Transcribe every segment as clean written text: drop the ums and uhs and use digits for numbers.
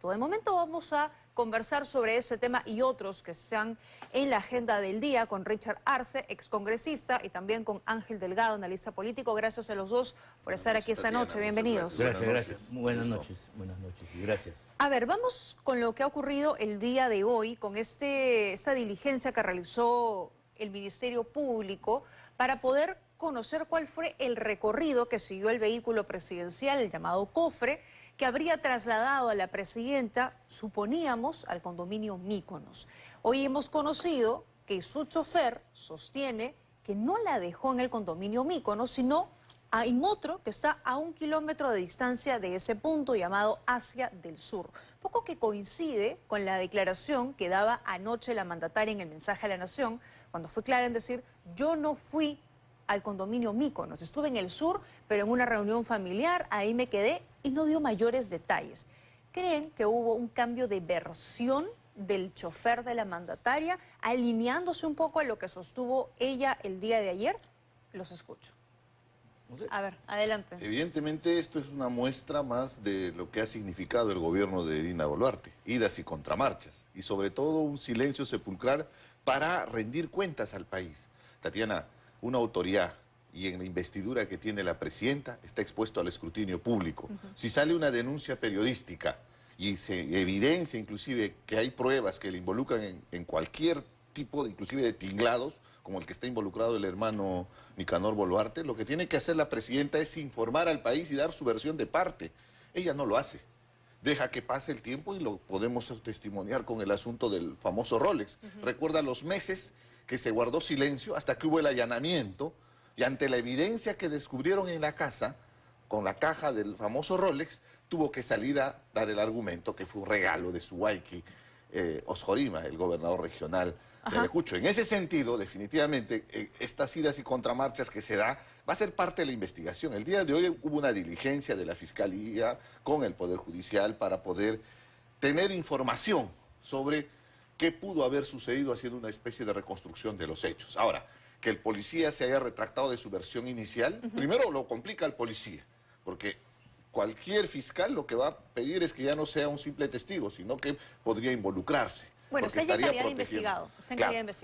De momento vamos a conversar sobre ese tema y otros que están en la agenda del día con Richard Arce, excongresista, y también con Ángel Delgado, analista político. Gracias a los dos por estar aquí esta noche. Bienvenidos. Gracias. Buenas noches y gracias. A ver, vamos con lo que ha ocurrido el día de hoy, con esa diligencia que realizó el Ministerio Público para poder conocer cuál fue el recorrido que siguió el vehículo presidencial, el llamado cofre, que habría trasladado a la presidenta, suponíamos, al condominio Mykonos. Hoy hemos conocido que su chofer sostiene que no la dejó en el condominio Mykonos, sino en otro que está a 1 kilómetro de distancia de ese punto llamado Asia del Sur. Poco que coincide con la declaración que daba anoche la mandataria en el mensaje a la Nación, cuando fue clara en decir: yo no fui al condominio Mykonos, estuve en el sur, pero en una reunión familiar, ahí me quedé, y no dio mayores detalles. ¿Creen que hubo un cambio de versión del chofer de la mandataria, alineándose un poco a lo que sostuvo ella el día de ayer? Los escucho. No sé. A ver, adelante. Evidentemente esto es una muestra más de lo que ha significado el gobierno de Dina Boluarte, idas y contramarchas, y sobre todo un silencio sepulcral para rendir cuentas al país. Tatiana, una autoridad y en la investidura que tiene la presidenta está expuesto al escrutinio público. Si sale una denuncia periodística y se evidencia inclusive que hay pruebas que le involucran en cualquier tipo, inclusive de tinglados, como el que está involucrado el hermano Nicanor Boluarte, lo que tiene que hacer la presidenta es informar al país y dar su versión de parte. Ella no lo hace. Deja que pase el tiempo y lo podemos testimoniar con el asunto del famoso Rolex. Recuerda los meses que se guardó silencio hasta que hubo el allanamiento, y ante la evidencia que descubrieron en la casa, con la caja del famoso Rolex, tuvo que salir a dar el argumento que fue un regalo de Suwaiki Osjorima, el gobernador regional de Ayacucho. En ese sentido, definitivamente, estas idas y contramarchas que se da, va a ser parte de la investigación. El día de hoy hubo una diligencia de la Fiscalía con el Poder Judicial para poder tener información sobre qué pudo haber sucedido, haciendo una especie de reconstrucción de los hechos. Ahora, que el policía se haya retractado de su versión inicial, primero lo complica al policía, porque cualquier fiscal lo que va a pedir es que ya no sea un simple testigo, sino que podría involucrarse. Bueno, se estaría investigado.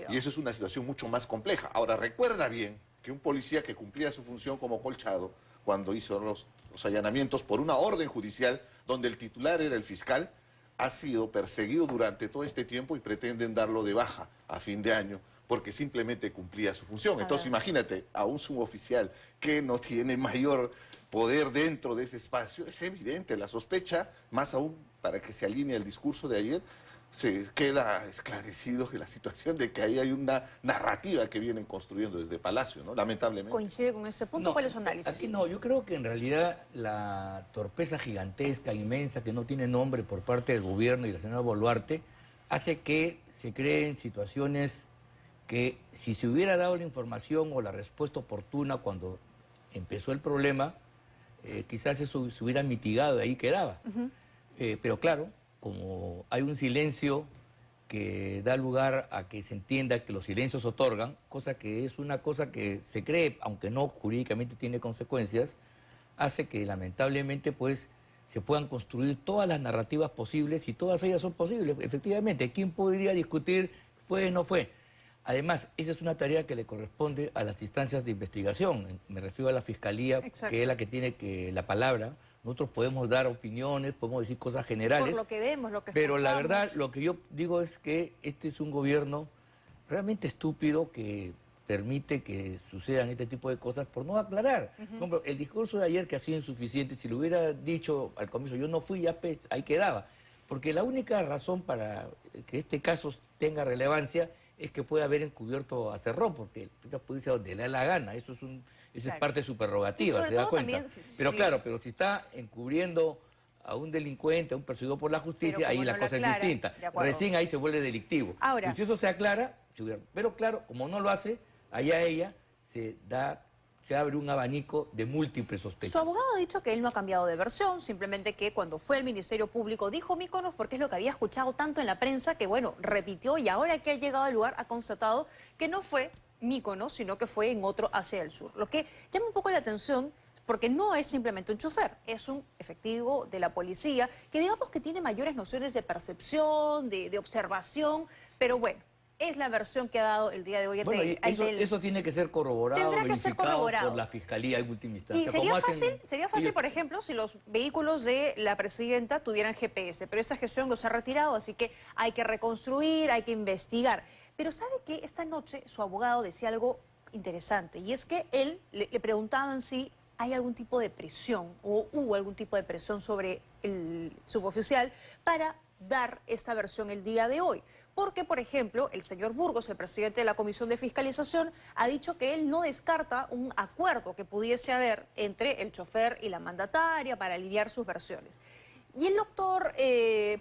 Y eso es una situación mucho más compleja. Ahora, recuerda bien que un policía que cumplía su función como colchado, cuando hizo los allanamientos por una orden judicial, donde el titular era el fiscal, ha sido perseguido durante todo este tiempo y pretenden darlo de baja a fin de año porque simplemente cumplía su función. Entonces imagínate, a un suboficial que no tiene mayor poder dentro de ese espacio, es evidente la sospecha, más aún para que se alinee el discurso de ayer, se queda esclarecido que la situación de que ahí hay una narrativa que vienen construyendo desde Palacio, ¿no? Lamentablemente. ¿Coincide con ese punto? ¿Cuál es su análisis? Aquí no, yo creo que en realidad la torpeza gigantesca, inmensa, que no tiene nombre por parte del gobierno y de la señora Boluarte, hace que se creen situaciones que, si se hubiera dado la información o la respuesta oportuna cuando empezó el problema, quizás eso se hubiera mitigado, de ahí quedaba. Pero claro, como hay un silencio que da lugar a que se entienda que los silencios otorgan, cosa que es una cosa que se cree, aunque no jurídicamente tiene consecuencias, hace que lamentablemente pues se puedan construir todas las narrativas posibles, y todas ellas son posibles. Efectivamente, ¿quién podría discutir fue o no fue? Además, esa es una tarea que le corresponde a las instancias de investigación. Me refiero a la Fiscalía, que es la que tiene la palabra. Nosotros podemos dar opiniones, podemos decir cosas generales. Por lo que vemos, lo que pero escuchamos. la verdad, lo que yo digo es que este es un gobierno realmente estúpido que permite que sucedan este tipo de cosas por no aclarar. Por ejemplo, el discurso de ayer, que ha sido insuficiente, si lo hubiera dicho al comienzo, yo no fui, ya ahí quedaba. Porque la única razón para que este caso tenga relevancia es que puede haber encubierto a Cerrón, porque el puede irse donde le da la gana. Eso es parte de su prerrogativa, se da cuenta. También, pero claro, pero si está encubriendo a un delincuente, a un perseguido por la justicia, ahí la cosa es distinta. Recién ahí se vuelve delictivo. Ahora, y si eso se aclara, pero claro, como no lo hace, allá ella se abre un abanico de múltiples sospechas. Su abogado ha dicho que él no ha cambiado de versión, simplemente que cuando fue al Ministerio Público dijo Mykonos porque es lo que había escuchado tanto en la prensa, que bueno, repitió, y ahora que ha llegado al lugar ha constatado que no fue Mykonos, sino que fue en otro hacia el sur. Lo que llama un poco la atención porque no es simplemente un chofer, es un efectivo de la policía que digamos que tiene mayores nociones de percepción, de observación, pero bueno, es la versión que ha dado el día de hoy Bueno, y ante el... eso tiene que ser corroborado, Tendrá que ser verificado corroborado. por la Fiscalía en última Y instancia. sería fácil, por ejemplo, si los vehículos de la presidenta tuvieran GPS, pero esa gestión los ha retirado, así que hay que reconstruir, hay que investigar. Pero ¿sabe qué? Esta noche su abogado decía algo interesante, y es que él le preguntaban si hay algún tipo de presión o hubo algún tipo de presión sobre el suboficial para dar esta versión el día de hoy. Porque, por ejemplo, el señor Burgos, el presidente de la Comisión de Fiscalización, ha dicho que él no descarta un acuerdo que pudiese haber entre el chofer y la mandataria para alinear sus versiones. Y el doctor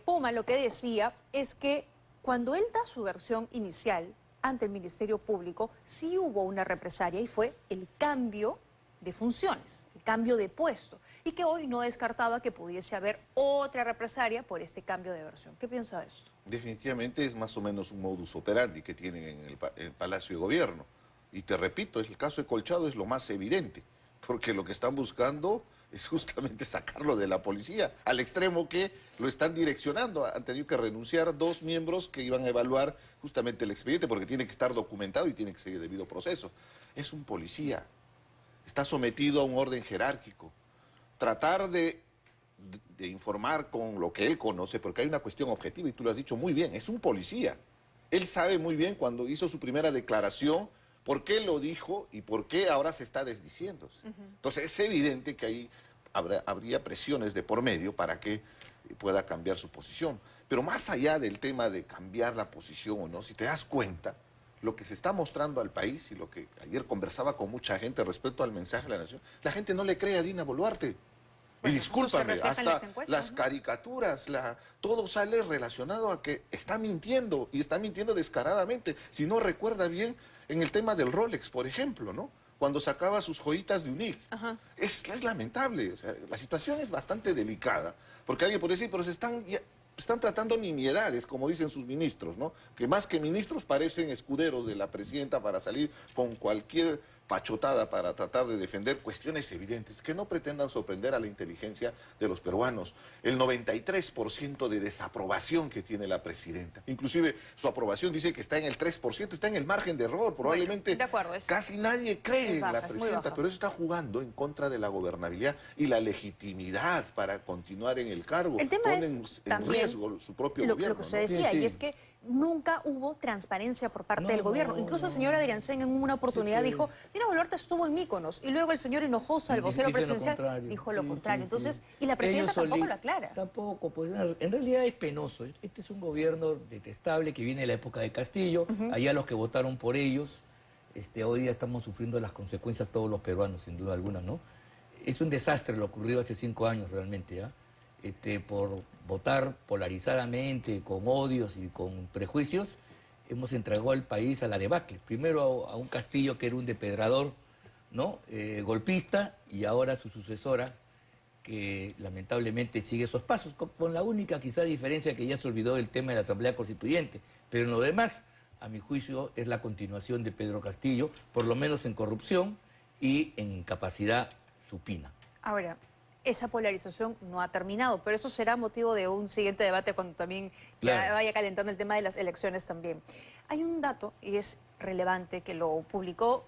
Poma lo que decía es que cuando él da su versión inicial ante el Ministerio Público, sí hubo una represalia y fue el cambio de funciones, el cambio de puesto, y que hoy no descartaba que pudiese haber otra represalia por este cambio de versión. ¿Qué piensa de esto? Definitivamente es más o menos un modus operandi que tienen en el Palacio de Gobierno. Y te repito, el caso de Colchado es lo más evidente, porque lo que están buscando es justamente sacarlo de la policía, al extremo que lo están direccionando. Han tenido que renunciar 2 miembros que iban a evaluar justamente el expediente, porque tiene que estar documentado y tiene que seguir el debido proceso. Es un policía, está sometido a un orden jerárquico. Tratar de informar con lo que él conoce, porque hay una cuestión objetiva y tú lo has dicho muy bien, es un policía. Él sabe muy bien cuando hizo su primera declaración por qué lo dijo y por qué ahora se está desdiciéndose. Entonces es evidente que ahí habría presiones de por medio para que pueda cambiar su posición. Pero más allá del tema de cambiar la posición o no, si te das cuenta, lo que se está mostrando al país y lo que ayer conversaba con mucha gente respecto al mensaje de la nación, la gente no le cree a Dina Boluarte. Bueno, y discúlpame, hasta hasta encuestas, las ¿no? caricaturas, todo sale relacionado a que está mintiendo y está mintiendo descaradamente. Si no recuerda bien, en el tema del Rolex, por ejemplo, ¿no? Cuando sacaba sus joyitas de UNIC. Es lamentable, o sea, la situación es bastante delicada, porque alguien puede decir, pero están tratando nimiedades, como dicen sus ministros, ¿no? Que más que ministros parecen escuderos de la presidenta para salir con cualquier pachotada para tratar de defender cuestiones evidentes que no pretendan sorprender a la inteligencia de los peruanos. El 93% de desaprobación que tiene la presidenta. Inclusive su aprobación dice que está en el 3%, está en el margen de error. Probablemente bueno, de acuerdo, casi nadie cree baja, en la es muy presidenta, baja. pero eso está jugando en contra de la gobernabilidad y la legitimidad para continuar en el cargo. El tema Ponen es en también riesgo su propio lo gobierno. que usted ¿no? decía, Sí, sí. y es que nunca hubo transparencia por parte No, del gobierno. no, Incluso el no. señor Adriancén en una oportunidad pues. dijo, Dina Boluarte estuvo en Míconos, y luego el señor Hinojosa, el vocero Dicen lo presidencial, contrario. dijo lo Sí, contrario. sí, Entonces, sí. y la presidenta Ellos tampoco soli- lo aclara. Tampoco, pues en realidad es penoso. Este es un gobierno detestable que viene de la época de Castillo. Allá los que votaron por ellos, hoy día estamos sufriendo las consecuencias todos los peruanos, sin duda alguna, ¿no? Es un desastre lo ocurrido hace 5 años realmente, ¿ah? Por votar polarizadamente, con odios y con prejuicios, hemos entregado al país a la debacle. Primero a un Castillo que era un depredador, ¿no? Golpista, y ahora su sucesora, que lamentablemente sigue esos pasos, con la única quizá diferencia que ya se olvidó del tema de la Asamblea Constituyente. Pero en lo demás, a mi juicio, es la continuación de Pedro Castillo, por lo menos en corrupción y en incapacidad supina. Ahora, esa polarización no ha terminado, pero eso será motivo de un siguiente debate cuando también ya Claro. vaya calentando el tema de las elecciones también. Hay un dato, y es relevante, que lo publicó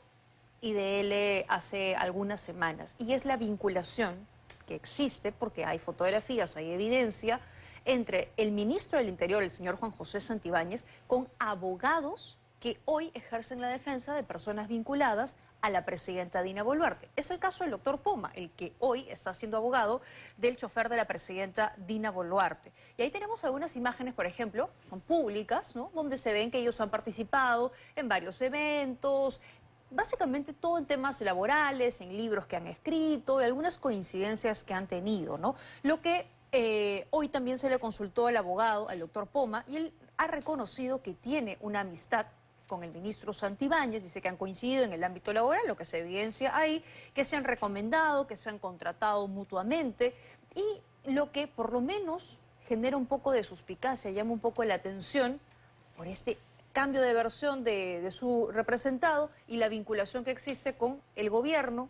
IDL hace algunas semanas, y es la vinculación que existe, porque hay fotografías, hay evidencia, entre el ministro del Interior, el señor Juan José Santibáñez, con abogados que hoy ejercen la defensa de personas vinculadas a la presidenta Dina Boluarte. Es el caso del doctor Poma, el que hoy está siendo abogado del chofer de la presidenta Dina Boluarte. Y ahí tenemos algunas imágenes, por ejemplo, son públicas, ¿no? Donde se ven que ellos han participado en varios eventos, básicamente todo en temas laborales, en libros que han escrito y algunas coincidencias que han tenido, ¿no? Lo que hoy también se le consultó al abogado, al doctor Poma, y él ha reconocido que tiene una amistad con el ministro Santibáñez, dice que han coincidido en el ámbito laboral, lo que se evidencia ahí, que se han recomendado, que se han contratado mutuamente, y lo que por lo menos genera un poco de suspicacia, llama un poco la atención por este cambio de versión de su representado y la vinculación que existe con el gobierno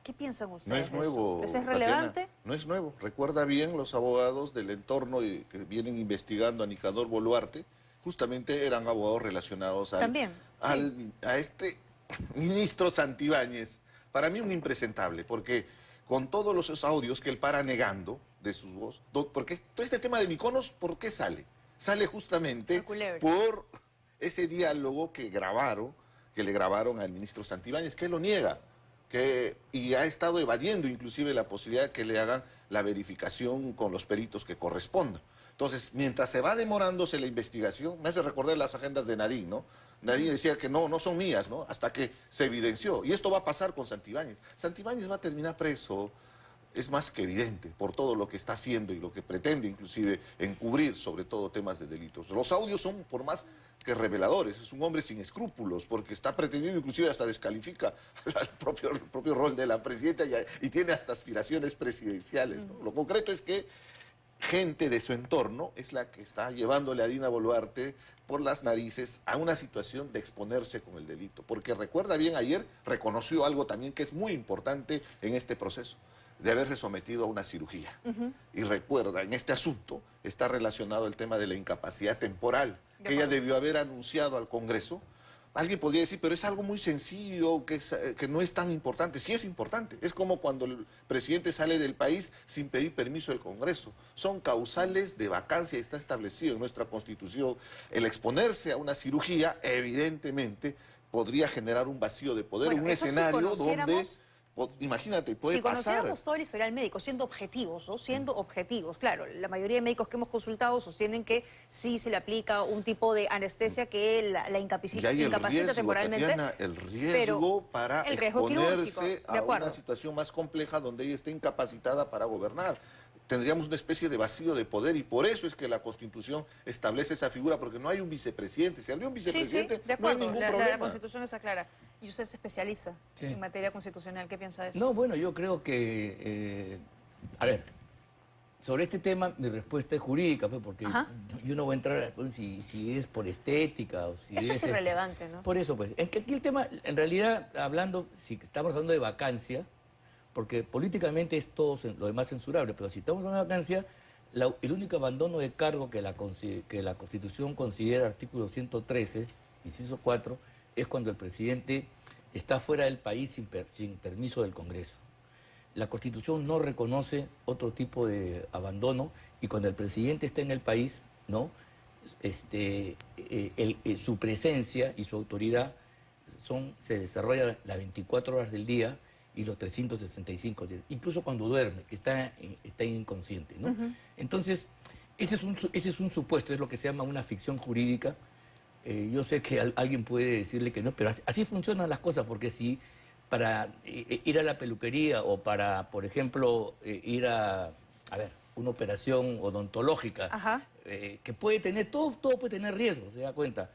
¿Qué piensan No ustedes? es nuevo, ¿Eso es Tatiana, relevante? no es nuevo. Recuerda bien, los abogados del entorno que vienen investigando a Nicanor Boluarte, justamente eran abogados relacionados También, sí. a este ministro Santibáñez. Para mí un impresentable, porque con todos los audios que él para negando de sus voz, porque todo este tema de Mykonos, ¿por qué sale? Sale justamente Por culebra. por ese diálogo que le grabaron al ministro Santibáñez, que él lo niega. Y ha estado evadiendo inclusive la posibilidad de que le hagan la verificación con los peritos que correspondan. Entonces, mientras se va demorándose la investigación, me hace recordar las agendas de Nadine, ¿no? Nadine decía que no son mías, ¿no? Hasta que se evidenció. Y esto va a pasar con Santibáñez. Santibáñez va a terminar preso, es más que evidente, por todo lo que está haciendo y lo que pretende inclusive encubrir, sobre todo temas de delitos. Los audios son por más que reveladores, es un hombre sin escrúpulos, porque está pretendiendo inclusive hasta descalifica el propio rol de la presidenta y tiene hasta aspiraciones presidenciales, ¿no? Lo concreto es que gente de su entorno es la que está llevándole a Dina Boluarte por las narices a una situación de exponerse con el delito. Porque recuerda bien, ayer reconoció algo también que es muy importante en este proceso, de haberse sometido a una cirugía. Y recuerda, en este asunto está relacionado el tema de la incapacidad temporal, que ella debió haber anunciado al Congreso. Alguien podría decir, pero es algo muy sencillo, que no es tan importante. Sí es importante. Es como cuando el presidente sale del país sin pedir permiso del Congreso. Son causales de vacancia, está establecido en nuestra Constitución. El exponerse a una cirugía, evidentemente, podría generar un vacío de poder, Bueno, un eso si escenario donde... conociéramos- Imagínate, puede Si pasar. conociéramos todo el historial médico, siendo objetivos, ¿no? Siendo objetivos, claro, la mayoría de médicos que hemos consultado sostienen que sí se le aplica un tipo de anestesia que la Y incapacita hay el riesgo, temporalmente. Tatiana, el riesgo pero para el riesgo quirúrgico, exponerse de a acuerdo. una situación más compleja donde ella esté incapacitada para gobernar. Tendríamos una especie de vacío de poder y por eso es que la Constitución establece esa figura, porque no hay un vicepresidente. Si habría un vicepresidente, de no hay acuerdo, ningún la problema. Constitución está clara. Y usted es especialista Sí. en materia constitucional, ¿qué piensa de eso? No, bueno, yo creo que, a ver, sobre este tema mi respuesta es jurídica, pues, porque Ajá. yo no voy a entrar pues, si es por estética o si Eso es... es irrelevante, ¿no? Por eso, pues, es que aquí el tema, en realidad, hablando, si estamos hablando de vacancia, porque políticamente es todo lo demás censurable, pero si estamos hablando de vacancia, el único abandono de cargo que la Constitución considera, artículo 113, inciso 4, es cuando el presidente está fuera del país sin permiso del Congreso. La Constitución no reconoce otro tipo de abandono y cuando el presidente está en el país, ¿no? Su presencia y su autoridad se desarrolla las 24 horas del día y los 365 días, incluso cuando duerme, que está inconsciente, ¿no? Entonces, ese es un supuesto, es lo que se llama una ficción jurídica. Yo sé que alguien puede decirle que no, pero así funcionan las cosas, porque si para ir a la peluquería o para, por ejemplo, ir a ver, una operación odontológica, Ajá. que puede tener, todo puede tener riesgo, se da cuenta.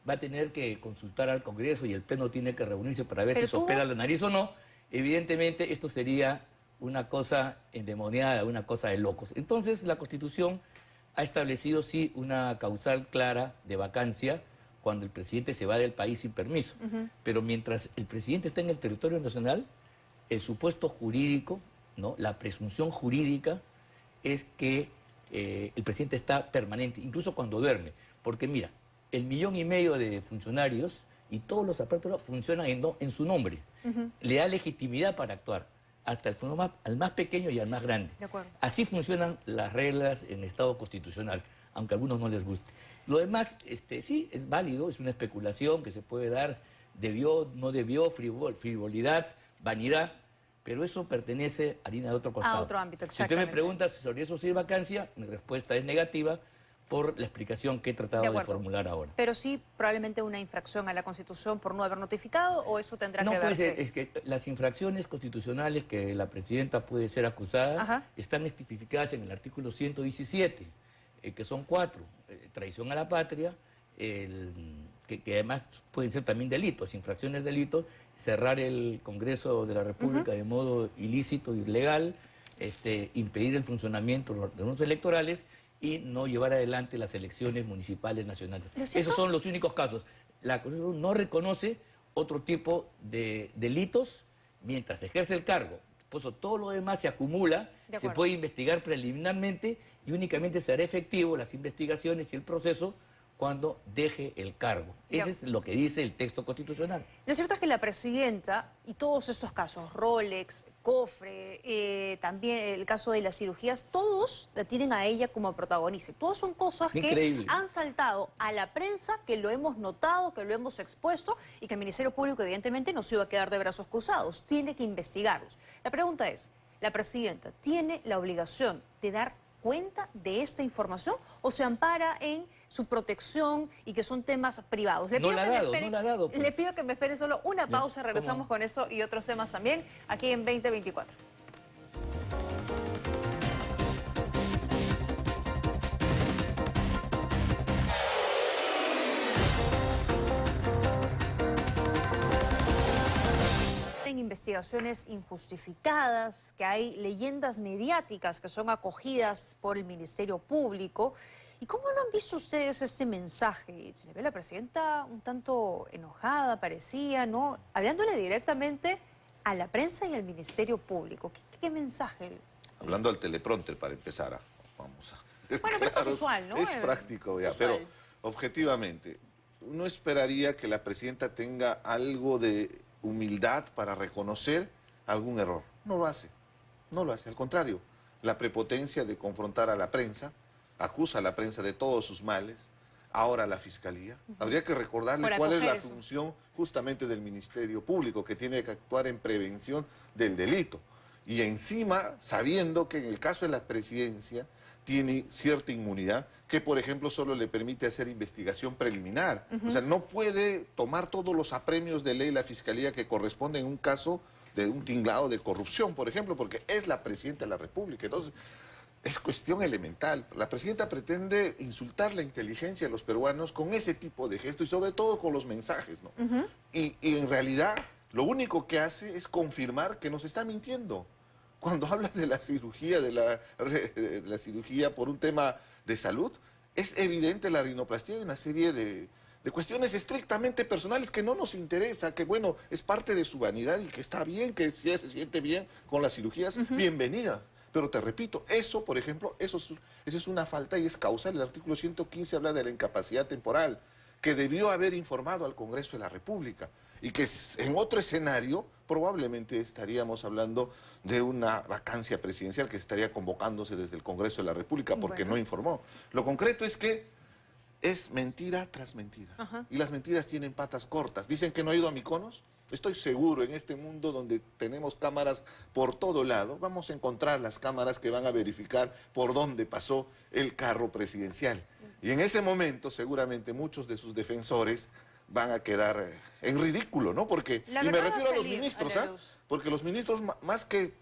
Va a tener que consultar al Congreso y el Pleno tiene que reunirse para ver Pero si se opera la nariz o no. Evidentemente, esto sería una cosa endemoniada, una cosa de locos. Entonces, la Constitución ha establecido, sí, una causal clara de vacancia cuando el presidente se va del país sin permiso. Pero mientras el presidente está en el territorio nacional, el supuesto jurídico, ¿no? La presunción jurídica es que el presidente está permanente, incluso cuando duerme. Porque mira, 1,5 millones de funcionarios y todos los aparatos funcionan en su nombre. Le da legitimidad para actuar, hasta al más pequeño y al más grande. De acuerdo. Así funcionan las reglas en el Estado constitucional, aunque a algunos no les guste. Lo demás, sí, es válido, es una especulación que se puede dar, debió, no debió, frivolidad, vanidad, pero eso pertenece a harina de otro costado. A otro ámbito, Si usted me exactamente. pregunta sobre eso si hay vacancia, mi respuesta es negativa por la explicación que he tratado de acuerdo. formular ahora. Pero sí, probablemente una infracción a la Constitución por no haber notificado, o eso tendrá No que puede verse. ser, es que las infracciones constitucionales que la presidenta puede ser acusada Ajá. están tipificadas en el artículo 117, que son 4, traición a la patria, que además pueden ser también delitos, infracciones delitos, cerrar el Congreso de la República de modo ilícito, ilegal, impedir el funcionamiento de los electorales y no llevar adelante las elecciones municipales nacionales. ¿Pero es eso? Esos son los únicos casos. La Constitución no reconoce otro tipo de delitos mientras ejerce el cargo, pues todo lo demás se acumula, De se acuerdo. puede investigar preliminarmente y únicamente será efectivo las investigaciones y el proceso cuando deje el cargo. Ya. Eso es lo que dice el texto constitucional. Lo cierto es que la presidenta y todos estos casos, Rolex, Cofre, también el caso de las cirugías, todos la tienen a ella como protagonista. Todos son cosas que Increíble. han saltado a la prensa, que lo hemos notado, que lo hemos expuesto y que el Ministerio Público evidentemente no se iba a quedar de brazos cruzados. Tiene que investigarlos. La pregunta es, ¿la presidenta tiene la obligación de dar cuenta de esta información o se ampara en su protección y que son temas privados? No pido la ha que me dado, esperen- no la ha dado, pues. Le pido que me esperen solo una pausa, ¿cómo? regresamos con eso y otros temas también aquí en 2024. En investigaciones injustificadas, que hay leyendas mediáticas que son acogidas por el Ministerio Público. ¿Y cómo lo han visto ustedes este mensaje? Se le ve a la presidenta un tanto enojada, parecía, ¿no? Hablándole directamente a la prensa y al Ministerio Público. ¿Qué mensaje? Hablando al teleprompter para empezar, vamos a... Bueno, pero eso es usual, ¿no? Es práctico ya, usual. pero objetivamente, uno esperaría que la presidenta tenga algo de humildad para reconocer algún error. No lo hace, no lo hace, al contrario. La prepotencia de confrontar a la prensa, acusa a la prensa de todos sus males, ahora a la Fiscalía. Habría que recordarle Por cuál es la acoger eso. función justamente del Ministerio Público, que tiene que actuar en prevención del delito. Y encima, sabiendo que en el caso de la presidencia tiene cierta inmunidad, que por ejemplo solo le permite hacer investigación preliminar. O sea, no puede tomar todos los apremios de ley la Fiscalía que corresponden en un caso de un tinglado de corrupción, por ejemplo, porque es la presidenta de la República. Entonces, es cuestión elemental. La presidenta pretende insultar la inteligencia de los peruanos con ese tipo de gestos y sobre todo con los mensajes, ¿no? Y en realidad lo único que hace es confirmar que nos está mintiendo. Cuando habla de la cirugía, de la cirugía por un tema de salud, es evidente la rinoplastia y una serie de cuestiones estrictamente personales que no nos interesa, que bueno, es parte de su vanidad y que está bien, que si ella se siente bien con las cirugías, bienvenida. Pero te repito, eso, por ejemplo, eso es una falta y es causal. El artículo 115 habla de la incapacidad temporal, que debió haber informado al Congreso de la República y que en otro escenario probablemente estaríamos hablando de una vacancia presidencial que estaría convocándose desde el Congreso de la República porque Bueno. no informó. Lo concreto es que es mentira tras mentira. Ajá. Y las mentiras tienen patas cortas. Dicen que no ha ido a Mykonos. Estoy seguro, en este mundo donde tenemos cámaras por todo lado, vamos a encontrar las cámaras que van a verificar por dónde pasó el carro presidencial. Y en ese momento, seguramente, muchos de sus defensores van a quedar en ridículo, ¿no? Porque, La y me verdad va a refiero a los salir ministros, a la ¿ah? luz. Porque los ministros, más que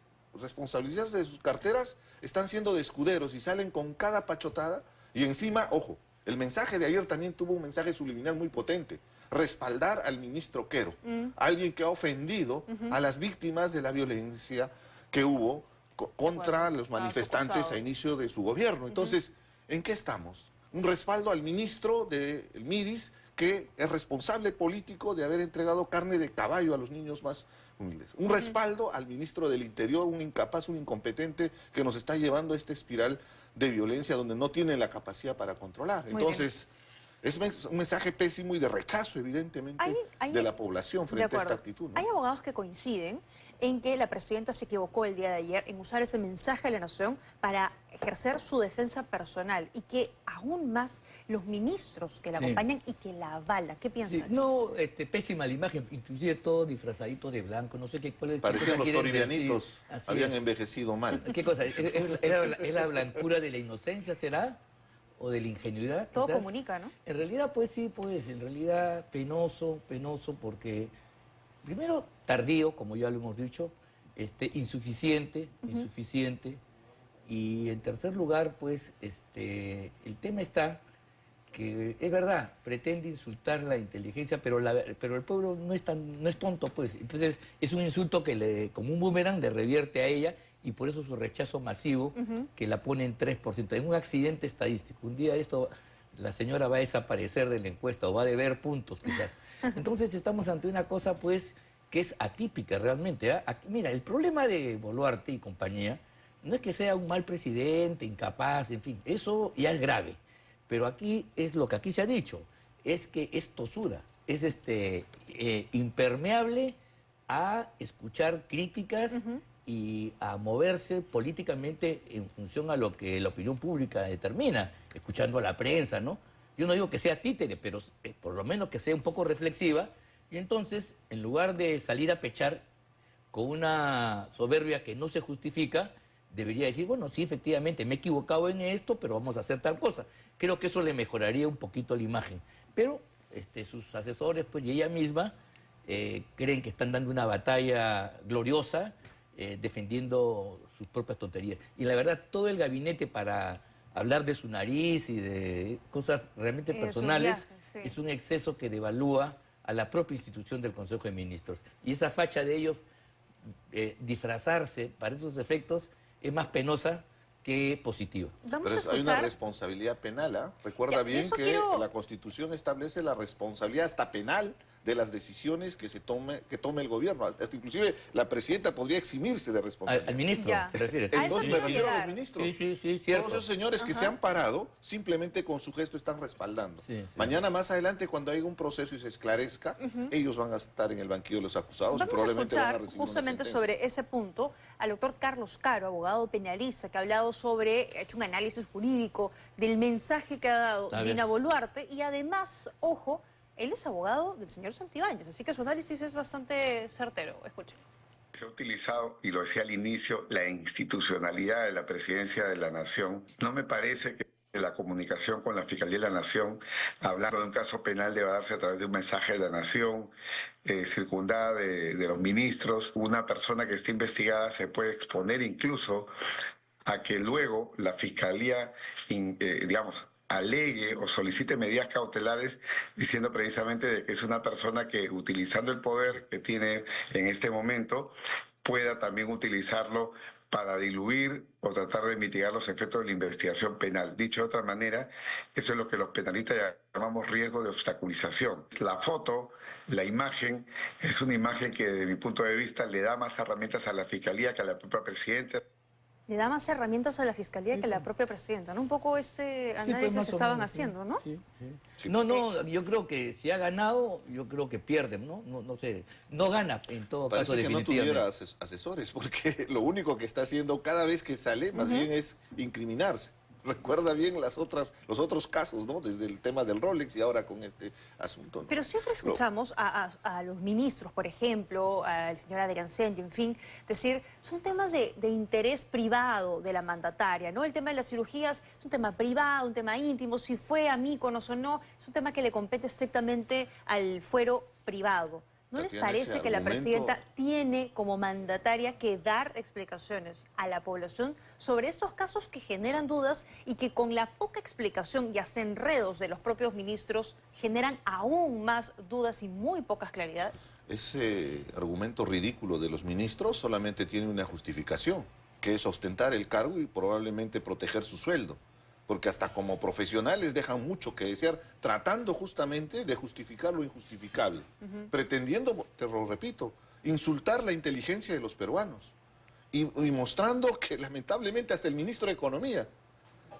responsabilizarse de sus carteras, están siendo de escuderos y salen con cada pachotada. Y encima, ojo, el mensaje de ayer también tuvo un mensaje subliminal muy potente. Respaldar al ministro Quero, alguien que ha ofendido a las víctimas de la violencia que hubo contra Bueno, los estaba manifestantes acusado. a inicio de su gobierno. Entonces, ¿en qué estamos? Un respaldo al ministro del MIDIS, que es responsable político de haber entregado carne de caballo a los niños más humildes. Un respaldo al ministro del Interior, un incapaz, un incompetente que nos está llevando a esta espiral de violencia donde no tiene la capacidad para controlar. Muy Entonces, es un mensaje pésimo y de rechazo, evidentemente, de la población De frente a acuerdo. esta actitud, ¿no? Hay abogados que coinciden en que la presidenta se equivocó el día de ayer en usar ese mensaje a la nación para ejercer su defensa personal y que aún más los ministros que la Sí. acompañan y que la avalan. ¿Qué Sí, piensas? no, pésima la imagen, inclusive todo disfrazadito de blanco, no sé qué cuál es. qué Parecían cosa los quieren toribianitos, decir. Así habían es. envejecido mal. ¿Qué cosa? ¿Es la blancura de la inocencia, será? ¿O de la ingenuidad? Todo quizás? comunica, ¿no? En realidad, pues sí, pues, en realidad penoso porque, primero, tardío, como ya lo hemos dicho, insuficiente, y en tercer lugar, pues, el tema está que, es verdad, pretende insultar la inteligencia, pero el pueblo no es tonto, pues, entonces es un insulto que como un boomerang le revierte a ella, y por eso su rechazo masivo, que la pone en 3%. En un accidente estadístico. Un día esto, la señora va a desaparecer de la encuesta o va a deber puntos quizás. Entonces estamos ante una cosa pues que es atípica realmente. Mira, el problema de Boluarte y compañía no es que sea un mal presidente, incapaz, en fin, eso ya es grave. Pero aquí es lo que aquí se ha dicho, es que es tosuda, es impermeable a escuchar críticas y a moverse políticamente en función a lo que la opinión pública determina, escuchando a la prensa, ¿no? Yo no digo que sea títere, pero por lo menos que sea un poco reflexiva. Y entonces, en lugar de salir a pechar con una soberbia que no se justifica, debería decir, bueno, sí, efectivamente, me he equivocado en esto, pero vamos a hacer tal cosa. Creo que eso le mejoraría un poquito la imagen. Pero sus asesores, pues, y ella misma, creen que están dando una batalla gloriosa, defendiendo sus propias tonterías. Y la verdad, todo el gabinete para hablar de su nariz y de cosas realmente personales es un exceso que devalúa a la propia institución del Consejo de Ministros. Y esa facha de ellos disfrazarse para esos efectos es más penosa que positiva. Vamos Pero hay una responsabilidad penal, ¿ah? Recuerda Ya, bien eso que la Constitución establece la responsabilidad hasta penal de las decisiones que tome el gobierno. Hasta inclusive la presidenta podría eximirse de responsabilidad. Al ministro, Ya. ¿te refieres? A eso Entonces quiero me refiero a llegar. los ministros. Sí, cierto. Todos esos señores que se han parado, simplemente con su gesto están respaldando. Sí. Mañana más adelante, cuando haya un proceso y se esclarezca, ellos van a estar en el banquillo de los acusados y Vamos a probablemente van a escuchar recibir una justamente sentencia. sobre ese punto al doctor Carlos Caro, abogado penalista, que ha hablado ha hecho un análisis jurídico del mensaje que ha dado Dina Boluarte y además, ojo, él es abogado del señor Santibáñez, así que su análisis es bastante certero. Escuchen. Se ha utilizado, y lo decía al inicio, la institucionalidad de la Presidencia de la Nación. No me parece que la comunicación con la Fiscalía de la Nación, hablando de un caso penal, deba darse a través de un mensaje de la Nación, circundada de los ministros. Una persona que esté investigada se puede exponer incluso a que luego la Fiscalía, alegue o solicite medidas cautelares diciendo precisamente de que es una persona que, utilizando el poder que tiene en este momento, pueda también utilizarlo para diluir o tratar de mitigar los efectos de la investigación penal. Dicho de otra manera, eso es lo que los penalistas llamamos riesgo de obstaculización. La foto, la imagen, es una imagen que desde mi punto de vista le da más herramientas a la Fiscalía que a la propia Presidenta. Le da más herramientas a la Fiscalía que a la propia Presidenta, ¿no? Un poco ese análisis que estaban haciendo, ¿no? Sí. No, yo creo que si ha ganado, yo creo que pierde, ¿no? No sé, no gana en todo caso Parece que no definitivamente. tuviera asesores, porque lo único que está haciendo cada vez que sale, más bien es incriminarse. Recuerda bien los otros casos, ¿no? Desde el tema del Rolex y ahora con este asunto, ¿no? Pero siempre escuchamos a los ministros, por ejemplo, al señor Adrián Senjo, en fin, decir, son temas de interés privado de la mandataria, ¿no? El tema de las cirugías es un tema privado, un tema íntimo, si fue a Mykonos o no, es un tema que le compete estrictamente al fuero privado. ¿No les parece que la presidenta tiene como mandataria que dar explicaciones a la población sobre estos casos que generan dudas y que con la poca explicación y hasta enredos de los propios ministros generan aún más dudas y muy pocas claridades? Ese argumento ridículo de los ministros solamente tiene una justificación, que es ostentar el cargo y probablemente proteger su sueldo. Porque hasta como profesionales dejan mucho que desear, tratando justamente de justificar lo injustificable, pretendiendo, te lo repito, insultar la inteligencia de los peruanos y mostrando que lamentablemente hasta el ministro de Economía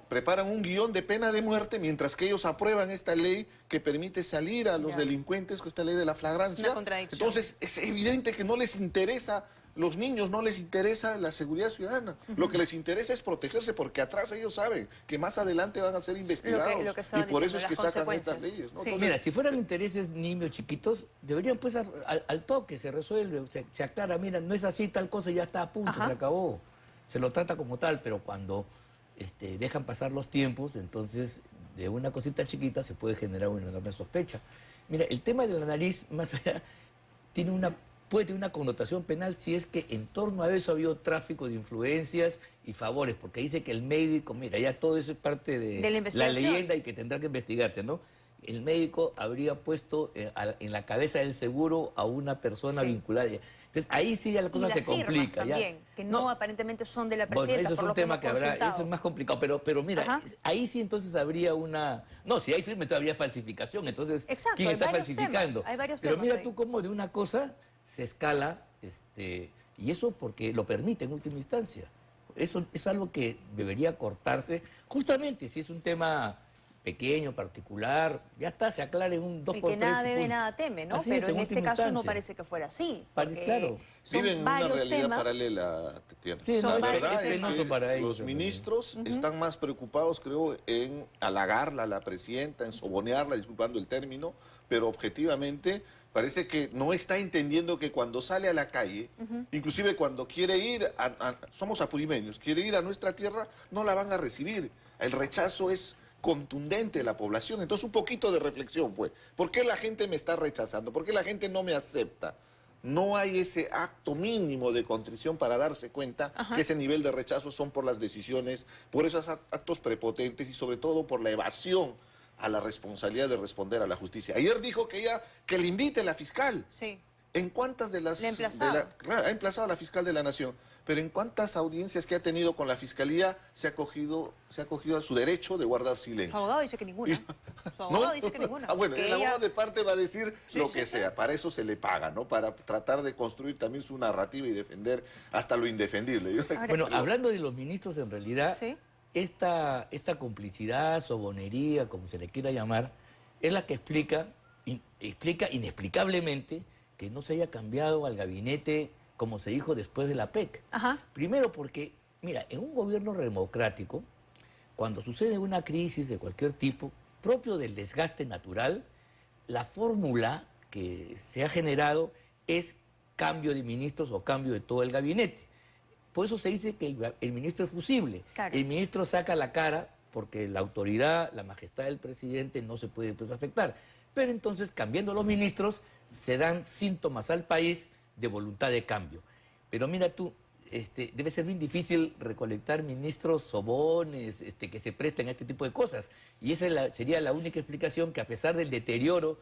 preparan un guión de pena de muerte mientras que ellos aprueban esta ley que permite salir a los delincuentes con esta ley de la flagrancia. Es una contradicción. Entonces es evidente que no les interesa. Los niños no les interesa la seguridad ciudadana. Lo que les interesa es protegerse porque atrás ellos saben que más adelante van a ser investigados. Lo que y por eso es que sacan estas consecuencias. leyes, ¿no? Sí. Entonces, Mira, si fueran intereses niños chiquitos, deberían pues al toque, se resuelve, se aclara, mira, no es así, tal cosa, ya está a punto, se acabó. Se lo trata como tal, pero cuando dejan pasar los tiempos, entonces de una cosita chiquita se puede generar una enorme sospecha. Mira, el tema de la nariz, más allá, puede tener una connotación penal si es que en torno a eso ha habido tráfico de influencias y favores, porque dice que el médico, mira, ya todo eso es parte de la investigación, leyenda y que tendrá que investigarse, ¿no? El médico habría puesto en la cabeza del seguro a una persona vinculada. Entonces ahí sí ya la cosa se complica. También, que no aparentemente son de la Bueno, presidenta, eso es por un lo que tema hemos que habrá, consultado. eso es más complicado, pero mira, ahí sí entonces habría una... No, si hay firme todavía falsificación, entonces Exacto, ¿quién hay está varios falsificando? temas, hay varios pero temas mira ahí. tú cómo de una cosa se escala, y eso porque lo permite en última instancia. Eso es algo que debería cortarse, justamente si es un tema pequeño, particular, ya está, se aclara en un 2 El por que 3. nada debe, nada teme, ¿no? Así Pero es, en este última caso no instancia. parece que fuera así. Claro. Son Viven en una varios realidad temas. paralela, Tatiana. Sí, no, la es verdad es penoso que para ellos los también. ministros están más preocupados, creo, en halagarla a la presidenta, en sobonearla, disculpando el término, pero objetivamente parece que no está entendiendo que cuando sale a la calle, inclusive cuando quiere ir, somos apulimeños, quiere ir a nuestra tierra, no la van a recibir. El rechazo es contundente de la población. Entonces un poquito de reflexión, pues. ¿Por qué la gente me está rechazando? ¿Por qué la gente no me acepta? No hay ese acto mínimo de contrición para darse cuenta que ese nivel de rechazo son por las decisiones, por esos actos prepotentes y sobre todo por la evasión a la responsabilidad de responder a la justicia. Ayer dijo que le invite a la fiscal. Sí. ¿En cuántas de las... Le ha emplazado. Claro, ha emplazado a la fiscal de la Nación, pero ¿en cuántas audiencias que ha tenido con la fiscalía se ha acogido a su derecho de guardar Su silencio? abogado dice que ninguna. Su abogado dice que ninguna. Bueno, que el abogado de parte va a decir Sí, lo sí, que sí. sea, para eso se le paga, ¿no? Para tratar de construir también su narrativa y defender hasta lo indefendible. Ahora, Bueno, hablando de los ministros, en realidad, Sí. esta complicidad, sobonería, como se le quiera llamar, es la que explica inexplicablemente que no se haya cambiado al gabinete como se dijo después de la PEC. Ajá. Primero porque, mira, en un gobierno democrático, cuando sucede una crisis de cualquier tipo, propio del desgaste natural, la fórmula que se ha generado es cambio de ministros o cambio de todo el gabinete. Por eso se dice que el ministro es fusible. Claro. El ministro saca la cara porque la autoridad, la majestad del presidente no se puede pues, afectar. Pero entonces, cambiando los ministros, se dan síntomas al país de voluntad de cambio. Pero mira tú, debe ser bien difícil recolectar ministros sobones que se presten a este tipo de cosas. Y esa sería la única explicación que a pesar del deterioro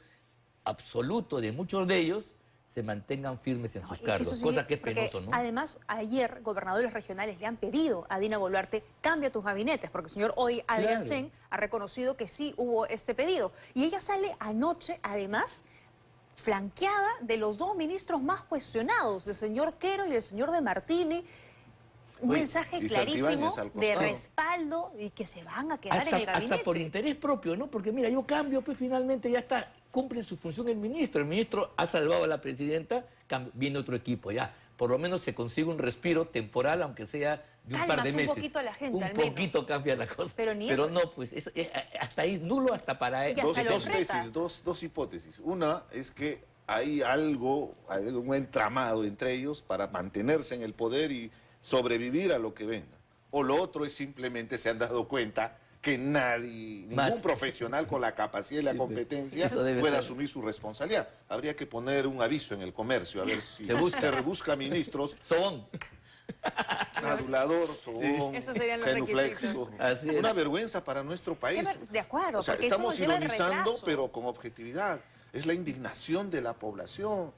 absoluto de muchos de ellos, se mantengan firmes en sus Es que cargos, eso sí, cosa que es porque penoso, ¿no? Además, ayer gobernadores regionales le han pedido a Dina Boluarte, cambia tus gabinetes, porque el señor hoy, Adrián Claro. Sen, ha reconocido que sí hubo este pedido. Y ella sale anoche, además, flanqueada de los dos ministros más cuestionados, del señor Quero y del señor De Martini. Un Oye, mensaje y clarísimo Santibáñez al de costado. respaldo y que se van a quedar en el gabinete. Hasta por interés propio, ¿no? Porque mira, yo cambio, pues finalmente ya está, cumple su función el ministro. El ministro ha salvado a la presidenta, viene otro equipo, ya. Por lo menos se consigue un respiro temporal, aunque sea de un par de Calmas meses. un poquito a la gente, Un al menos. poquito cambia la cosa. Pero ni eso. no, pues hasta ahí nulo hasta para Ya Dos, se lo dos enfrenta. tesis, dos hipótesis. Una es que hay algo, hay un entramado entre ellos para mantenerse en el poder y sobrevivir a lo que venga. O lo otro es simplemente se han dado cuenta que ningún Más. profesional con la capacidad y la Sí, pues, competencia eso debe puede ser. asumir su responsabilidad. Habría que poner un aviso en el comercio, a ver si Se busca. rebusca ministros, Son. adulador, sobón, Esos serían los genuflexo. requisitos. Así es. Una vergüenza para nuestro país. De acuerdo, O sea, porque eso estamos nos lleva al ironizando, retraso. pero con objetividad. Es la indignación de la población.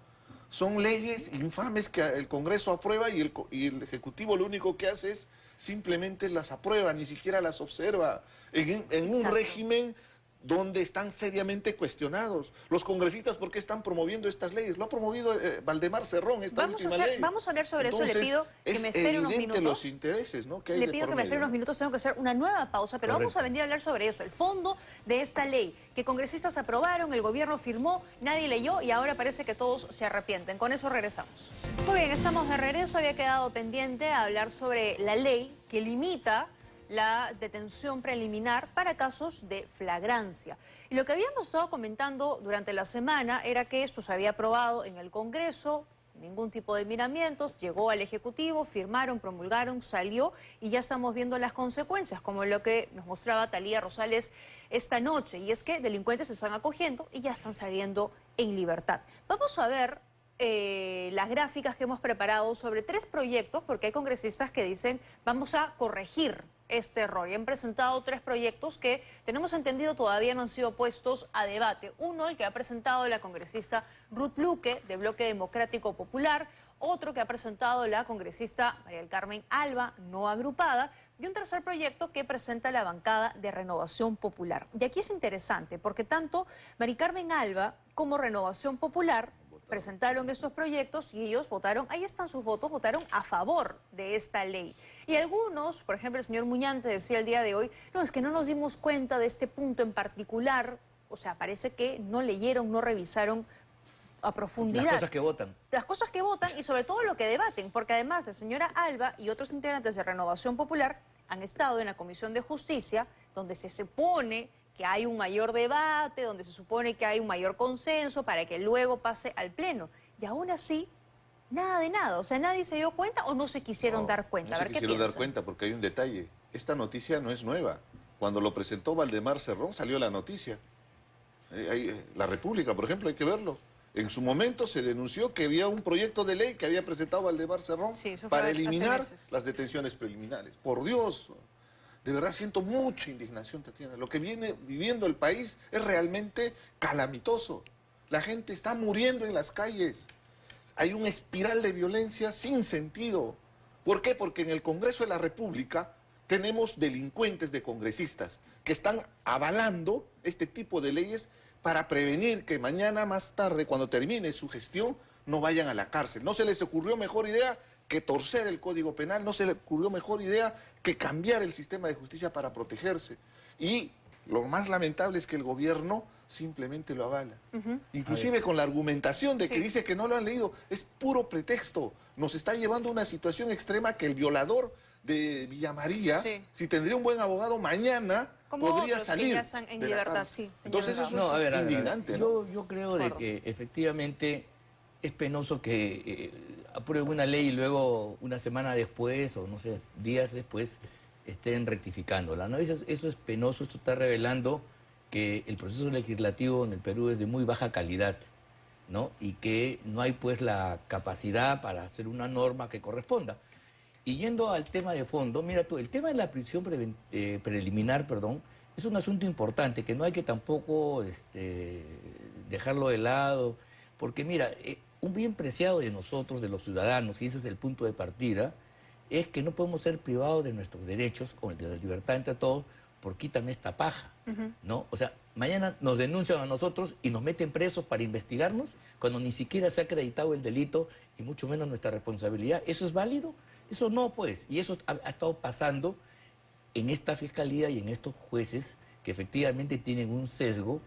Son leyes infames que el Congreso aprueba y el Ejecutivo lo único que hace es simplemente las aprueba, ni siquiera las observa. En un Exacto. régimen donde están seriamente cuestionados. Los congresistas, ¿por qué están promoviendo estas leyes? Lo ha promovido Valdemar Cerrón, esta última ley. Vamos a hablar sobre eso, le Entonces, pido que es me espere unos evidente minutos. los intereses, ¿no? que hay Le de pido por que me espere medio. unos minutos, tengo que hacer una nueva pausa, pero vamos Correcto. a venir a hablar sobre eso, el fondo de esta ley, que congresistas aprobaron, el gobierno firmó, nadie leyó y ahora parece que todos se arrepienten. Con eso regresamos. Muy bien, estamos de regreso, había quedado pendiente a hablar sobre la ley que limita la detención preliminar para casos de flagrancia. Y lo que habíamos estado comentando durante la semana era que esto se había aprobado en el Congreso, ningún tipo de miramientos, llegó al Ejecutivo, firmaron, promulgaron, salió y ya estamos viendo las consecuencias, como lo que nos mostraba Talía Rosales esta noche, y es que delincuentes se están acogiendo y ya están saliendo en libertad. Vamos a ver las gráficas que hemos preparado sobre 3 proyectos, porque hay congresistas que dicen vamos a corregir este error. Y han presentado 3 proyectos que, tenemos entendido, todavía no han sido puestos a debate. Uno, el que ha presentado la congresista Ruth Luque, de Bloque Democrático Popular. Otro que ha presentado la congresista María del Carmen Alba, no agrupada. Y un tercer proyecto que presenta la bancada de Renovación Popular. Y aquí es interesante, porque tanto María Carmen Alba como Renovación Popular presentaron estos proyectos y ellos votaron, ahí están sus votos, votaron a favor de esta ley. Y algunos, por ejemplo, el señor Muñante decía el día de hoy, no, es que no nos dimos cuenta de este punto en particular, o sea, parece que no leyeron, no revisaron a profundidad. Las cosas que votan. Las cosas que votan y sobre todo lo que debaten, porque además la señora Alba y otros integrantes de Renovación Popular han estado en la Comisión de Justicia, donde se supone que hay un mayor debate, donde se supone que hay un mayor consenso para que luego pase al Pleno. Y aún así, nada de nada. O sea, nadie se dio cuenta o no se quisieron dar cuenta. No A se ver qué quisieron dar piensan. cuenta porque hay un detalle. Esta noticia no es nueva. Cuando lo presentó Valdemar Cerrón salió la noticia. La República, por ejemplo, hay que verlo. En su momento se denunció que había un proyecto de ley que había presentado Valdemar Cerrón Sí, eso fue para hace eliminar meses. las detenciones preliminares. Por Dios, de verdad siento mucha indignación, Tatiana. Lo que viene viviendo el país es realmente calamitoso. La gente está muriendo en las calles. Hay una espiral de violencia sin sentido. ¿Por qué? Porque en el Congreso de la República tenemos delincuentes de congresistas que están avalando este tipo de leyes para prevenir que mañana más tarde, cuando termine su gestión, no vayan a la cárcel. No se les ocurrió mejor idea que torcer el Código Penal, no se les ocurrió mejor idea que cambiar el sistema de justicia para protegerse. Y lo más lamentable es que el gobierno simplemente lo avala. Inclusive con la argumentación de que Sí. dice que no lo han leído, es puro pretexto. Nos está llevando a una situación extrema que el violador de Villa María, Sí. si tendría un buen abogado, mañana Como podría otros que salir ya están en de la libertad, cárcel. sí, señor Entonces eso Delgado. No, a es ver, a ver, indignante, ¿no? yo creo de Acuerdo. que efectivamente es penoso que aprueben una ley y luego una semana después o no sé, días después estén rectificándola, ¿no? Eso es penoso, esto está revelando que el proceso legislativo en el Perú es de muy baja calidad, ¿no? Y que no hay pues la capacidad para hacer una norma que corresponda. Y yendo al tema de fondo, mira tú, el tema de la prisión preliminar, perdón, es un asunto importante que no hay que tampoco dejarlo de lado, porque mira, un bien preciado de nosotros, de los ciudadanos, y ese es el punto de partida, es que no podemos ser privados de nuestros derechos, o de la libertad entre todos, por quítame esta paja, ¿no? O sea, mañana nos denuncian a nosotros y nos meten presos para investigarnos cuando ni siquiera se ha acreditado el delito y mucho menos nuestra responsabilidad. ¿Eso es válido? Eso no, pues. Y eso ha estado pasando en esta fiscalía y en estos jueces que efectivamente tienen un sesgo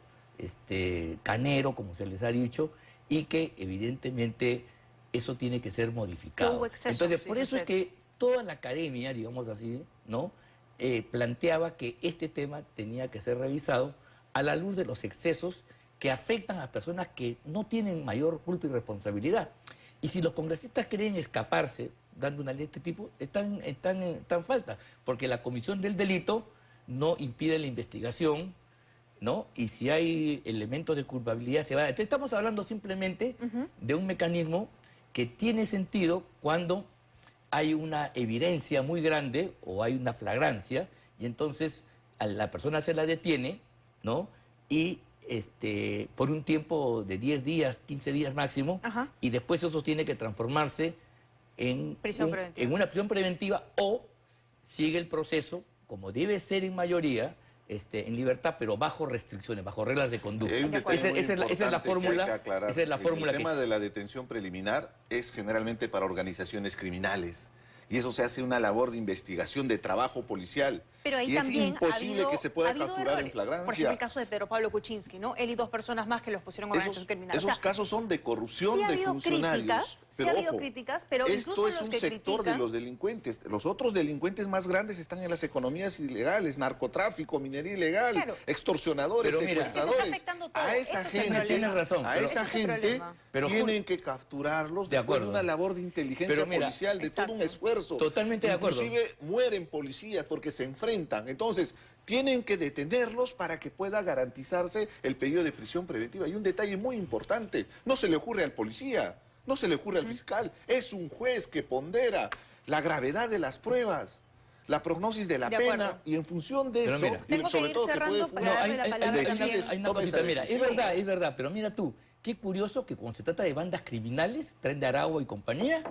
canero, como se les ha dicho, y que evidentemente eso tiene que ser modificado. Hubo excesos, Entonces, por dice eso es usted. que toda la academia, digamos así, ¿no? Planteaba que este tema tenía que ser revisado a la luz de los excesos que afectan a personas que no tienen mayor culpa y responsabilidad. Y si los congresistas quieren escaparse dando una ley de este tipo, están en falta, porque la comisión del delito no impide la investigación, ¿no? Y si hay elementos de culpabilidad, se va. Entonces estamos hablando simplemente de un mecanismo que tiene sentido cuando hay una evidencia muy grande o hay una flagrancia y entonces a la persona se la detiene, ¿no? Y por un tiempo de 10 días, 15 días máximo, Ajá. y después eso tiene que transformarse en, Prisión preventiva. en una prisión preventiva o sigue el proceso, como debe ser en mayoría, en libertad, pero bajo restricciones, bajo reglas de conducta. Hay un detalle Esa muy es la importante que fórmula. hay que aclarar. Esa es la fórmula El que... tema de la detención preliminar es generalmente para organizaciones criminales. Y eso se hace una labor de investigación, de trabajo policial. Pero ahí y es también imposible que se ha pueda habido capturar en errores. flagrancia. Por ejemplo, el caso de Pedro Pablo Kuczynski, ¿no? Él y 2 personas más que los pusieron en organización criminal. Esos casos son de corrupción sí ha de habido funcionarios. críticas, sí pero ha habido ojo, críticas, pero esto incluso es los un que sector de critican... los delincuentes. Los otros delincuentes más grandes están en las economías ilegales, narcotráfico, minería ilegal, Claro. extorsionadores, Pero mira, secuestradores. es que se está afectando todo. A esa Ese es el gente, problema. Tienes razón, a pero- esa ese es el gente problema. Pero, tienen que capturarlos De después de acuerdo. una labor de inteligencia Pero mira, policial, de todo un exacto. esfuerzo. Totalmente de acuerdo. Inclusive mueren policías porque se enfrentan. Entonces, tienen que detenerlos para que pueda garantizarse el pedido de prisión preventiva. Y un detalle muy importante, no se le ocurre al policía, no se le ocurre al fiscal, es un juez que pondera la gravedad de las pruebas, la prognosis de la De pena, acuerdo. y en función de Pero eso, mira. y Tengo que sobre ir todo que cerrando puede para fumar, darle la palabra decides, también. hay una toma esa cosita, mira, decisión. es verdad, pero mira tú, qué curioso que cuando se trata de bandas criminales, Tren de Aragua y compañía,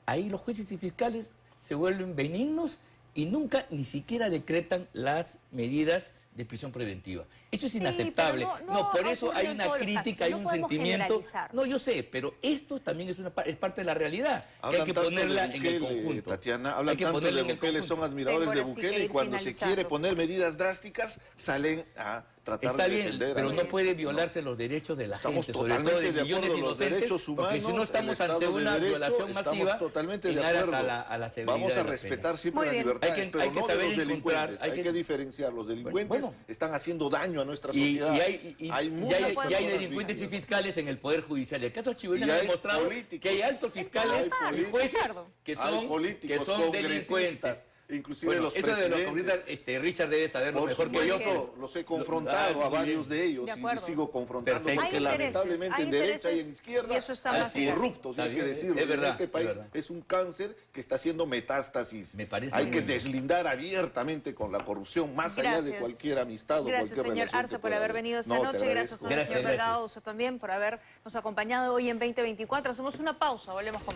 ahí los jueces y fiscales se vuelven benignos y nunca ni siquiera decretan las medidas de prisión preventiva. Eso es Sí, inaceptable. pero No, por ha eso hay ocurrido en una todos los crítica, casos, hay no un podemos sentimiento. generalizar. No, yo sé, pero esto también es parte de la realidad, que hay Hablan que tanto ponerla de en el Bukele, conjunto. Tatiana, Hay hablan que tanto ponerla de en el Bukele, conjunto. son admiradores de Ahora sí que Bukele, y ir cuando se finalizando. quiere poner medidas drásticas, salen a tratar Está de bien, defender pero a no la puede gente, violarse los derechos de la Estamos gente, sobre todo de totalmente de millones acuerdo de con los inocentes, derechos humanos, porque si no el estamos Estado ante de una Derecho, violación estamos masiva totalmente en de aras acuerdo. a la severidad Vamos de a la respetar pena. siempre Muy las bien. libertades, Hay que pero no de saber los encontrar, delincuentes. hay Hay que- que diferenciar. Los delincuentes Bueno. están haciendo daño a nuestra Y sociedad. hay muchas hay personas delincuentes y víctimas. fiscales en el Poder Judicial. El caso Y Chibolina ha hay demostrado políticos. que hay altos fiscales Hay y jueces políticos. que Hay son políticos, delincuentes. congresistas, inclusive Bueno, los eso de lo presidentes. que Richard debe saberlo Por mejor que yo. supuesto, pues. los he confrontado a Muy varios bien. de ellos De y acuerdo. sigo confrontando Perfecto. porque Hay intereses, lamentablemente hay en derecha y en intereses, izquierda y eso está hay más allá. corruptos, Está hay que bien, decirlo. es verdad, En este país es verdad. es un cáncer que está haciendo metástasis. Me parece hay muy que bien. deslindar abiertamente con la corrupción más allá de Gracias. cualquier amistad o Gracias, cualquier señor relación Arce, que por pueda haber haber. venido esta No, te noche. agradezco. Gracias, señor Gracias, Delgado, usted también por habernos acompañado hoy en 2024. Hacemos una pausa, volvemos con